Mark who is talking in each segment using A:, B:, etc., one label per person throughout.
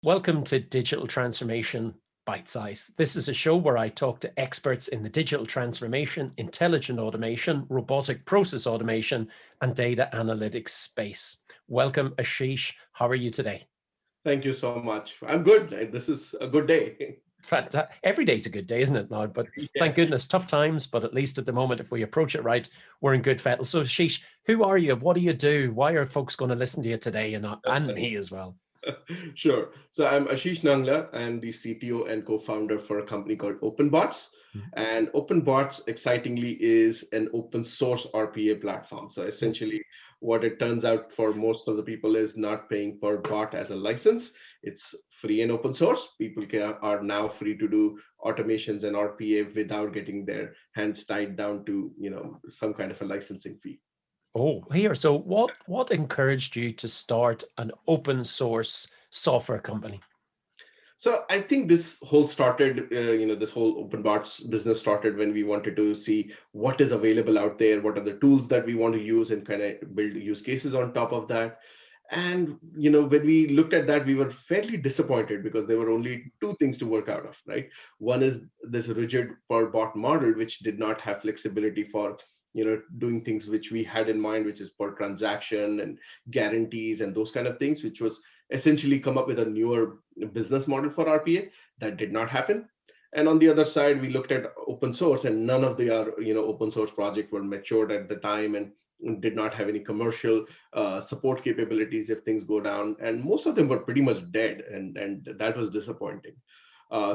A: Welcome to Digital Transformation Bite Size. This is a show where I talk to experts in the digital transformation, intelligent automation, robotic process automation, and data analytics space. Welcome, Ashish. How are you today?
B: Thank you so much. I'm good. This is a good day.
A: Every day's a good day, isn't it now? But
B: Yeah.
A: thank goodness, tough times, but at least at the moment, if we approach it right, we're in good fettle. So Ashish, who are you? What do you do? Why are folks going to listen to you today and me as well?
B: Sure. So I'm Ashish Nangla. I'm the CTO and co-founder for a company called OpenBots. And OpenBots, excitingly, is an open source RPA platform. So essentially, what it turns out for most of the people is not paying per bot as a license. It's free and open source. People are now free to do automations and RPA without getting their hands tied down to some kind of a licensing fee.
A: Oh, here. So what encouraged you to start an open source software company?
B: So I think this whole started, this whole OpenBots business started when we wanted to see what is available out there, what are the tools that we want to use, and kind of build use cases on top of that. And when we looked at that, we were fairly disappointed because there were only two things to work out of, right? One is this rigid per bot model, which did not have flexibility for doing things which we had in mind, which is per transaction and guarantees and those kind of things, which was essentially come up with a newer business model for RPA. That did not happen. And on the other side, we looked at open source, and none of the open source projects were matured at the time and did not have any commercial support capabilities if things go down. And most of them were pretty much dead, and that was disappointing.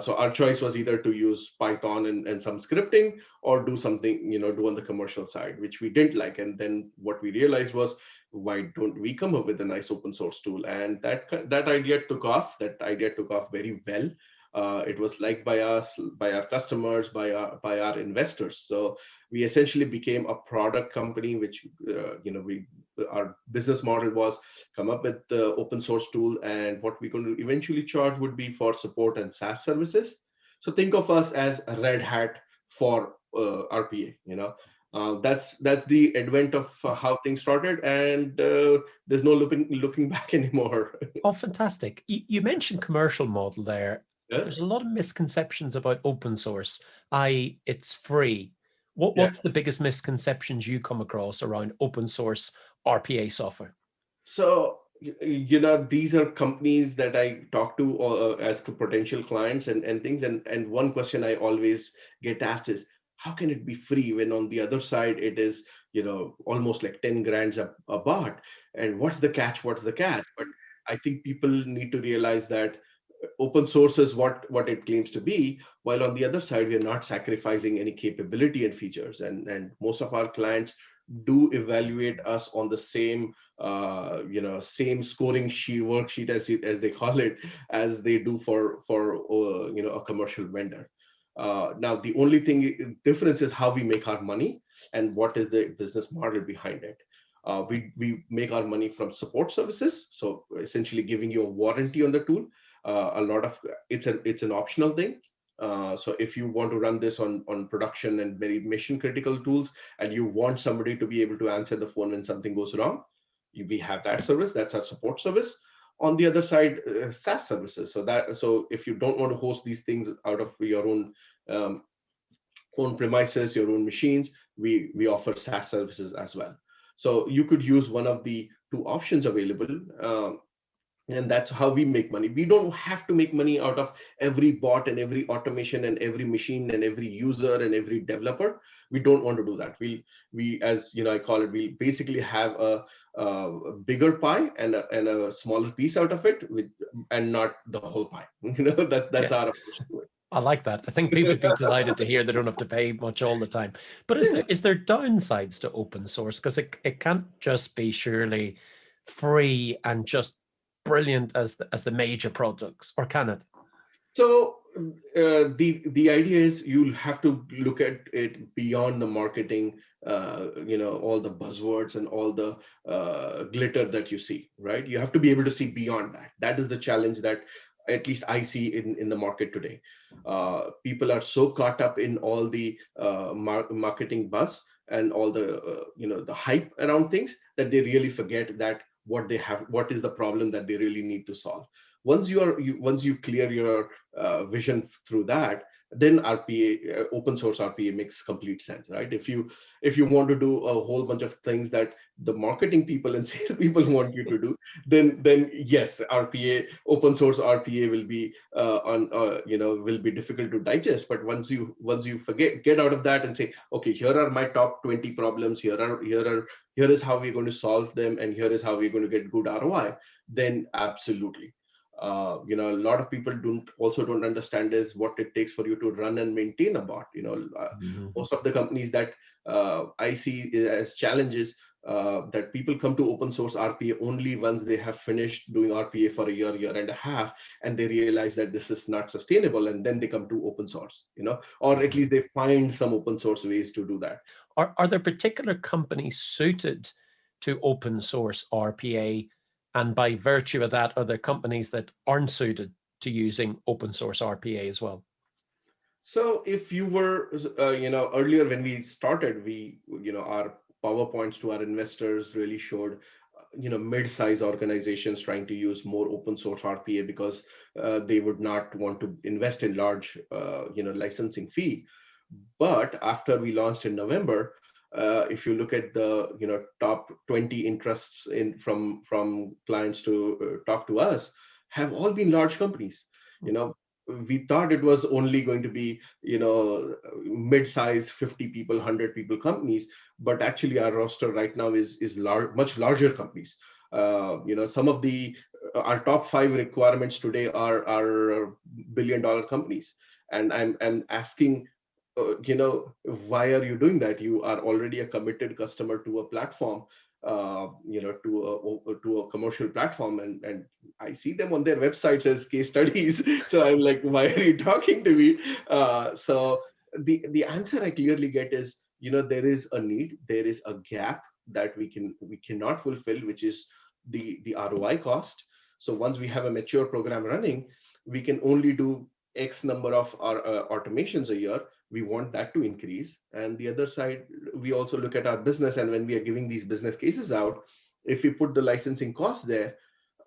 B: So our choice was either to use Python and some scripting, or do something, do on the commercial side, which we didn't like. And then what we realized was, why don't we come up with a nice open source tool? And that idea took off. That idea took off very well. It was liked by us, by our customers, by our investors. So we essentially became a product company, which our business model was come up with the open source tool, and what we're going to eventually charge would be for support and SaaS services. So think of us as a Red Hat for RPA. That's the advent of how things started, and there's no looking back anymore.
A: Oh, fantastic. You mentioned commercial model there.
B: Yeah.
A: There's a lot of misconceptions about open source, i.e. it's free.
B: Yeah.
A: What's the biggest misconceptions you come across around open source RPA software?
B: So, these are companies that I talk to as to potential clients and things. And one question I always get asked is, how can it be free when on the other side it is, almost like 10 grand a bot? And what's the catch? What's the catch? But I think people need to realize that open source is what it claims to be, while on the other side, we are not sacrificing any capability and features. And most of our clients do evaluate us on the same same scoring sheet worksheet, as they call it, as they do for a commercial vendor. Now the only thing difference is how we make our money and what is the business model behind it. We make our money from support services, so essentially giving you a warranty on the tool. A lot of it's an optional thing. So if you want to run this on production and very mission critical tools, and you want somebody to be able to answer the phone when something goes wrong, we have that service. That's our support service. On the other side, SaaS services. So if you don't want to host these things out of your um, own premises, your own machines, we offer SaaS services as well. So you could use one of the two options available. And that's how we make money. We don't have to make money out of every bot and every automation and every machine and every user and every developer. We don't want to do that. We as I call it, we basically have a bigger pie and a smaller piece out of it, and not the whole pie. That's
A: Yeah.
B: our approach to it.
A: I like that. I think people would be delighted to hear they don't have to pay much all the time. But is there downsides to open source? Because it can't just be surely free and just brilliant as the major products, or can it?
B: So the idea is you'll have to look at it beyond the marketing, all the buzzwords and all the glitter that you see, right? You have to be able to see beyond that. That is the challenge that at least I see in the market today. People are so caught up in all the marketing buzz and all the the hype around things, that they really forget that what is the problem that they really need to solve. once you clear your vision through that, then RPA, open source RPA makes complete sense, right? If you want to do a whole bunch of things that the marketing people and sales people want you to do, then yes, RPA, open source RPA will be will be difficult to digest. But once you get out of that and say, okay, here are my top 20 problems, here is how we're going to solve them, and here is how we're going to get good ROI, then absolutely. A lot of people don't understand is what it takes for you to run and maintain a bot.
A: Mhm.
B: Most of the companies that I see as challenges, that people come to open source RPA only once they have finished doing RPA for a year and a half, and they realize that this is not sustainable, and then they come to open source, or at
A: Mhm.
B: least they find some open source ways to do that.
A: Are there particular companies suited to open source RPA? And by virtue of that, are there companies that aren't suited to using open source RPA as well?
B: So if you were, earlier when we started, our PowerPoints to our investors really showed, mid-size organizations trying to use more open source RPA because they would not want to invest in large, licensing fee. But after we launched in November, if you look at the, top 20 interests in from clients to talk to us, have all been large companies. You know, we thought it was only going to be, mid-size 50 people, 100 people companies, but actually our roster right now is much larger companies. Some of the our top 5 requirements today are billion-dollar companies, and I'm asking, why are you doing that? You are already a committed customer to a platform, to a commercial platform, and I see them on their websites as case studies. So I'm like, why are you talking to me? So the answer I clearly get is, there is a need, there is a gap that we cannot fulfill, which is the ROI cost. So once we have a mature program running, we can only do X number of our automations a year. We want that to increase. And the other side, we also look at our business, and when we are giving these business cases out, if we put the licensing cost there,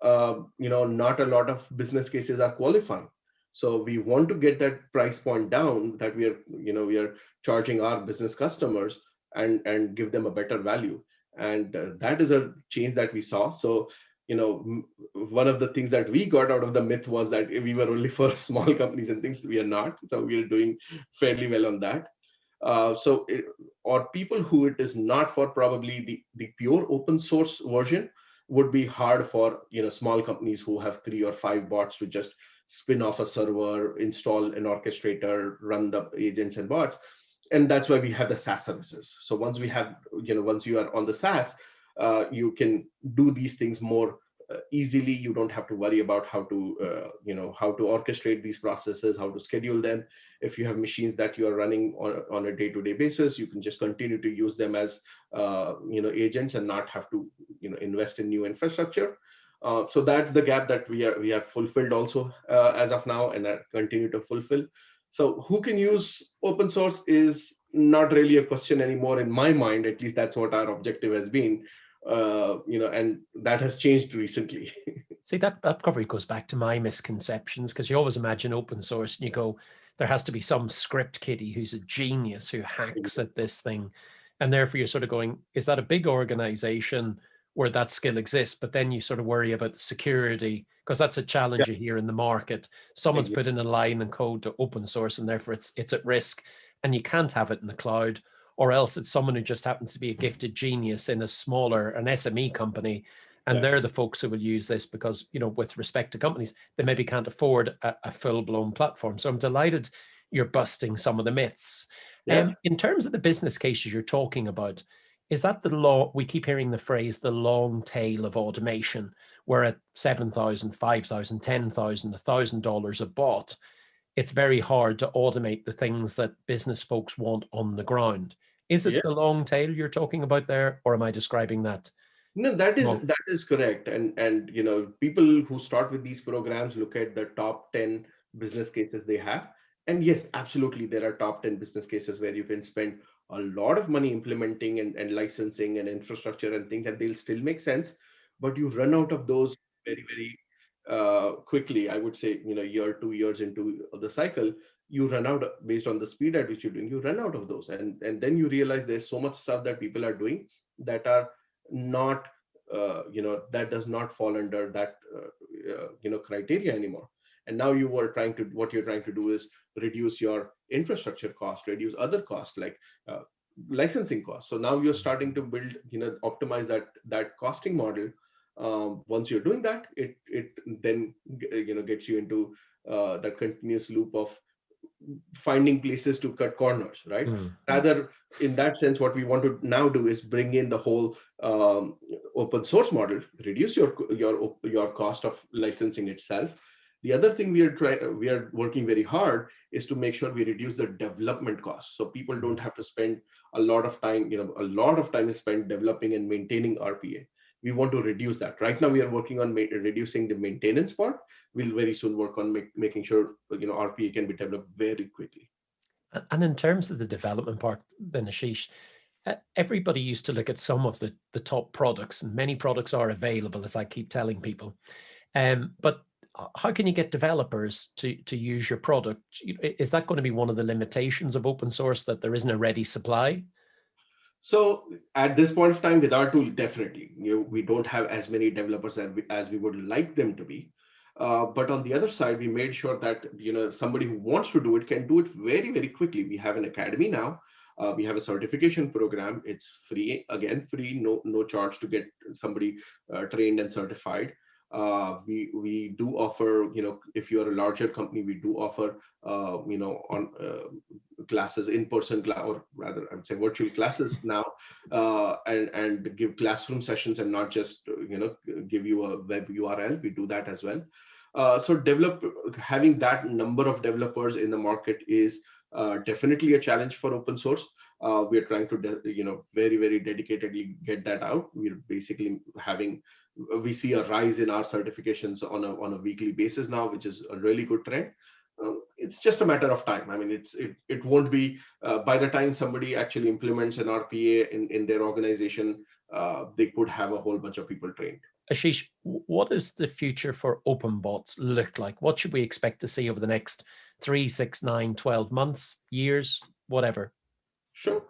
B: not a lot of business cases are qualifying. So we want to get that price point down, that we are charging our business customers, and give them a better value. And that is a change that we saw. So one of the things that we got out of the myth was that we were only for small companies and things. We are not. So we are doing fairly well on that. Or people who it is not for, probably the pure open source version would be hard for, small companies who have 3 or 5 bots to just spin off a server, install an orchestrator, run the agents and bots. And that's why we have the SaaS services. So once you are on the SaaS, you can do these things more easily. You don't have to worry about how to orchestrate these processes, how to schedule them. If you have machines that you are running on a day-to-day basis, you can just continue to use them as agents, and not have to invest in new infrastructure. So that's the gap that we have fulfilled also, as of now, and continue to fulfill. So who can use open source is not really a question anymore in my mind. At least that's what our objective has been, and that has changed recently.
A: See, that probably goes back to my misconceptions, because you always imagine open source and you go, there has to be some script kiddie who's a genius who hacks at this thing. And therefore you're sort of going, is that a big organization where that skill exists? But then you sort of worry about the security, because that's a challenge you hear in the market. Someone's
B: Exactly.
A: put in a line and code to open source, and therefore it's at risk, and you can't have it in the cloud. Or else it's someone who just happens to be a gifted genius in a smaller, an SME company, and
B: Yeah.
A: they're the folks who will use this because, with respect to companies, they maybe can't afford a full-blown platform. So I'm delighted you're busting some of the myths.
B: Yeah.
A: In terms of the business cases you're talking about, is that the law? We keep hearing the phrase, the long tail of automation, where at $7,000, $5,000, $10,000, $1,000 a bot, it's very hard to automate the things that business folks want on the ground. Is it
B: Yeah.
A: the long tail you're talking about there, or am I describing that
B: No, that is
A: wrong?
B: that is correct. And people who start with these programs look at the top 10 business cases they have. And yes, absolutely, there are top 10 business cases where you can spend a lot of money implementing and licensing and infrastructure and things, and they'll still make sense. But you run out of those very, very quickly, I would say, year, 2 years into the cycle, you run out based on the speed at which you're doing, you run out of those. And then you realize there's so much stuff that people are doing that are not, that does not fall under that, criteria anymore. And now what you're trying to do is reduce your infrastructure cost, reduce other costs like licensing costs. So now you're starting to build, optimize that costing model. Once you're doing that, it then gets you into that continuous loop of finding places to cut corners, right?
A: Mm.
B: Rather, in that sense, what we want to now do is bring in the whole open source model, reduce your cost of licensing itself. The other thing we are working very hard is to make sure we reduce the development costs, so people don't have to spend a lot of time. A lot of time is spent developing and maintaining RPA. We want to reduce that. Right now, we are working on reducing the maintenance part. We'll very soon work on making sure RPA can be developed very quickly.
A: And in terms of the development part, then Ashish, everybody used to look at some of the top products, and many products are available, as I keep telling people. But how can you get developers to use your product? Is that going to be one of the limitations of open source, that there isn't a ready supply?
B: So at this point of time, with our tool, definitely, we don't have as many developers as we would like them to be. But on the other side, we made sure that somebody who wants to do it can do it very, very quickly. We have an academy now. We have a certification program. It's free, again, free, no charge to get somebody trained and certified. We do offer, if you're a larger company, we do offer, on classes, in-person or rather, I would say virtual classes now, and give classroom sessions and not just, give you a web URL. We do that as well. So having that number of developers in the market is definitely a challenge for open source. We are trying to, very, very dedicatedly get that out. We're basically we see a rise in our certifications on a weekly basis now, which is a really good trend. It's just a matter of time. I mean, it won't be by the time somebody actually implements an RPA in their organization, they could have a whole bunch of people trained.
A: Ashish, what does the future for OpenBots look like? What should we expect to see over the next 3, 6, 9, 12 months, years, whatever?
B: Sure.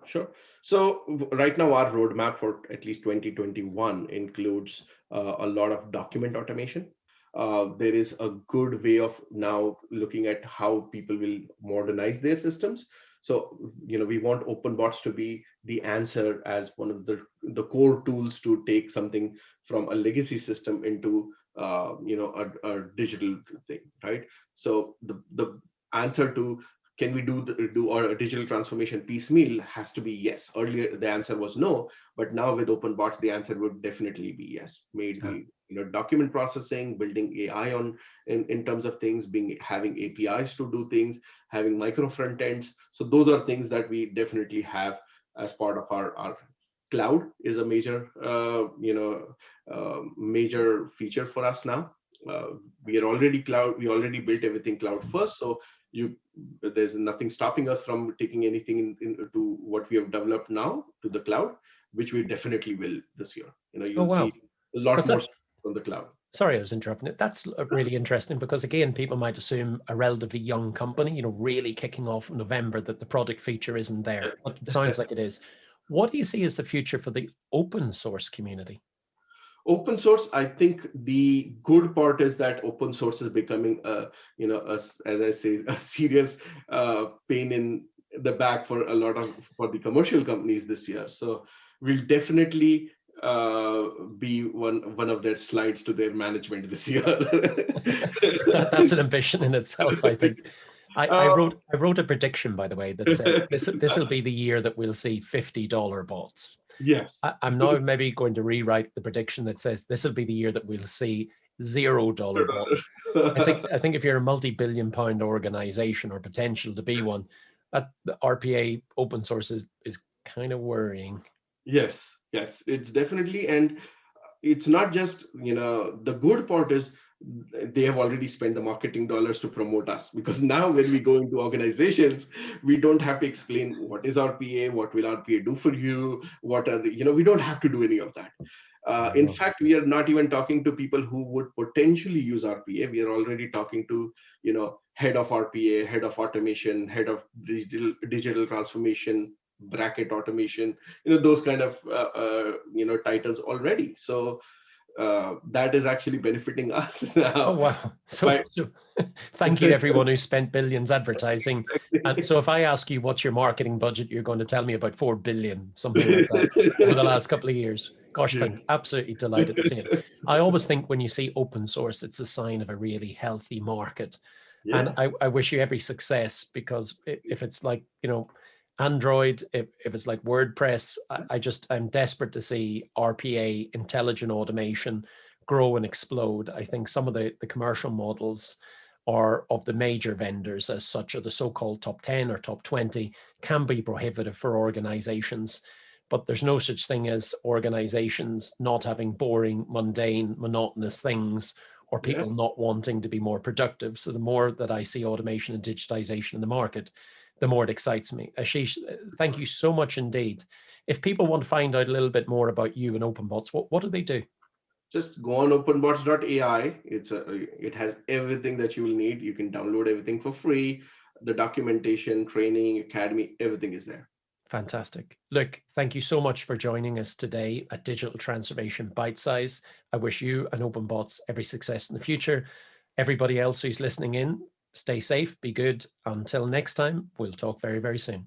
B: So right now, our roadmap for at least 2021 includes a lot of document automation. There is a good way of now looking at how people will modernize their systems. So, we want OpenBots to be the answer as one of the core tools to take something from a legacy system into, a digital thing, right? So the answer to can we do our digital transformation piecemeal has to be yes. Earlier, the answer was no, but now with OpenBots, the answer would definitely be yes. Maybe document processing, building AI in terms of things, having APIs to do things, having micro front ends. So those are things that we definitely have as part of our cloud. Is a major major feature for us now. We are already cloud. We already built everything cloud first, so there's nothing stopping us from taking anything into what we have developed now to the cloud, which we definitely will this year. You'll see a lot more on the cloud.
A: Sorry, I was interrupting it. That's really interesting because, again, people might assume a relatively young company, really kicking off in November, that the product feature isn't there. But it sounds like it is. What do you see as the future for the open source community?
B: Open source, I think the good part is that open source is becoming as I say, a serious pain in the back for the commercial companies this year. So we'll definitely be one of their slides to their management this year.
A: That's an ambition in itself, I think. I wrote a prediction, by the way, that said this will be the year that we'll see $50 bots.
B: Yes.
A: I'm now maybe going to rewrite the prediction that says this will be the year that we'll see $0 bots. I think if you're a multi-billion-pound organization or potential to be one, that the RPA open source is kind of worrying.
B: Yes, it's definitely, and it's not just, the good part is they have already spent the marketing dollars to promote us, because now when we go into organizations, we don't have to explain what is RPA, what will RPA do for you, what are we don't have to do any of that. In
A: Wow.
B: fact, we are not even talking to people who would potentially use RPA. We are already talking to, head of RPA, head of automation, head of digital transformation, bracket automation, those kind of titles already. So that is actually benefiting us
A: Oh,
B: now.
A: wow. So,
B: But
A: so thank you, everyone who spent billions advertising. And so if I ask you what's your marketing budget, you're going to tell me about 4 billion, something like that, over the last couple of years. Gosh, absolutely delighted to see it. I always think when you see open source, it's a sign of a really healthy market. And
B: Yeah,
A: I wish you every success, because if it's like, Android, if it's like WordPress, I'm desperate to see RPA, intelligent automation, grow and explode. I think some of the commercial models are of the major vendors as such, or the so-called top 10 or top 20, can be prohibitive for organizations. But there's no such thing as organizations not having boring, mundane, monotonous things, or
B: yeah.
A: people not wanting to be more productive. So the more that I see automation and digitization in the market, the more it excites me. Ashish, thank you so much indeed. If people want to find out a little bit more about you and OpenBots, what do they do?
B: Just go on openbots.ai. It has everything that you will need. You can download everything for free. The documentation, training, academy, everything is there.
A: Fantastic. Look, thank you so much for joining us today at Digital Transformation Bite Size. I wish you and OpenBots every success in the future. Everybody else who's listening in, stay safe, be good. Until next time, we'll talk very, very soon.